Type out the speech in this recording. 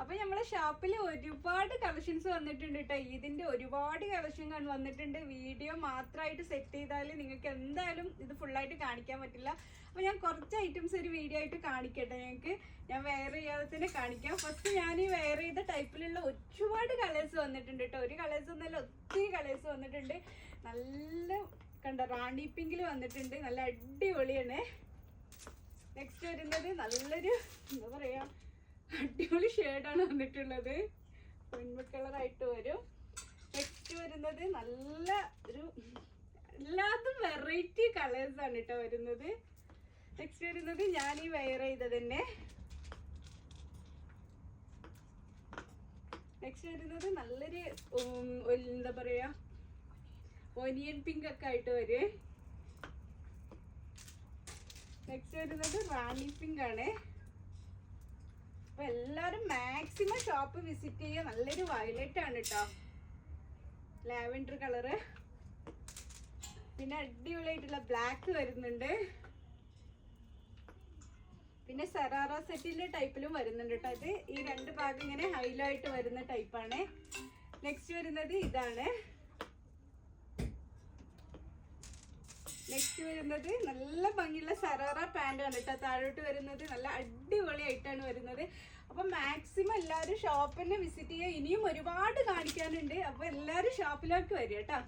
അപ്പൊ നമ്മളെ ഷോപ്പിൽ ഒരുപാട് കളക്ഷൻസ് വന്നിട്ടുണ്ട് കേട്ടോ. ഇതിന്റെ ഒരുപാട് കളക്ഷൻ വന്നിട്ടുണ്ട്. വീഡിയോ മാത്രമായിട്ട് സെറ്റ് ചെയ്താൽ നിങ്ങൾക്ക് എന്തായാലും ഇത് ഫുള്ളായിട്ട് കാണിക്കാൻ പറ്റില്ല. അപ്പൊ ഞാൻ കുറച്ച് ഐറ്റംസ് ഒരു വീഡിയോ ആയിട്ട് കാണിക്കട്ടെ. ഞങ്ങൾക്ക് ഞാൻ വെയർ ചെയ്യാതെ തന്നെ കാണിക്കാം. ഫസ്റ്റ് ഞാൻ ഈ വെയർ ചെയ്ത ടൈപ്പിലുള്ള ഒരുപാട് കളേഴ്സ് വന്നിട്ടുണ്ട് കേട്ടോ. ഒരു കളേഴ്സ് ഒന്നല്ല, ഒത്തിരി കളേഴ്സ് വന്നിട്ടുണ്ട്. നല്ല കണ്ട റാണി പിങ്കിൽ വന്നിട്ടുണ്ട്, നല്ല അടിപൊളിയാണ്. നെക്സ്റ്റ് വരുന്നത് നല്ലൊരു എന്താ പറയാ അടിപൊളി ഷെയ്ഡാണ് വന്നിട്ടുള്ളത്, പെൺമ കളറായിട്ട് വരും. നെക്സ്റ്റ് വരുന്നത് നല്ല ഒരു എല്ലാതും വെറൈറ്റി കളേഴ്സ് ആണ് കേട്ടോ വരുന്നത്. നെക്സ്റ്റ് വരുന്നത് ഞാൻ ഈ വെയർ ചെയ്തത് തന്നെ. നെക്സ്റ്റ് വരുന്നത് നല്ലൊരു എന്താ പറയാ ഒനിയൻ പിങ്ക് ഒക്കെ ആയിട്ട് വരും. നെക്സ്റ്റ് വരുന്നത് റാണി പിങ്ക് ആണ്. അപ്പൊ എല്ലാരും മാക്സിമം ഷോപ്പ് വിസിറ്റ് ചെയ്യുക. നല്ലൊരു വയലറ്റ് ആണ് കേട്ടോ, ലാവൻഡർ കളറ്. പിന്നെ അടിപൊളിയായിട്ടുള്ള ബ്ലാക്ക് വരുന്നുണ്ട്. പിന്നെ സറാറ സെറ്റിന്റെ ടൈപ്പിലും വരുന്നുണ്ട് കേട്ടോ. ഇത് ഈ രണ്ട് ഭാഗം ഇങ്ങനെ ഹൈലൈറ്റ് വരുന്ന ടൈപ്പാണ്. നെക്സ്റ്റ് വരുന്നത് ഇതാണ്. നെക്സ്റ്റ് വരുന്നത് നല്ല ഭംഗിയുള്ള സറാറ പാൻ്റ് ആണ് കേട്ടോ. താഴോട്ട് വരുന്നത് നല്ല അടിപൊളിയായിട്ടാണ് വരുന്നത്. അപ്പൊ മാക്സിമം എല്ലാവരും ഷോപ്പിനെ വിസിറ്റ് ചെയ്യുക. ഇനിയും ഒരുപാട് കാണിക്കാനുണ്ട്. അപ്പൊ എല്ലാവരും ഷോപ്പിലേക്ക് വരിക കേട്ടോ.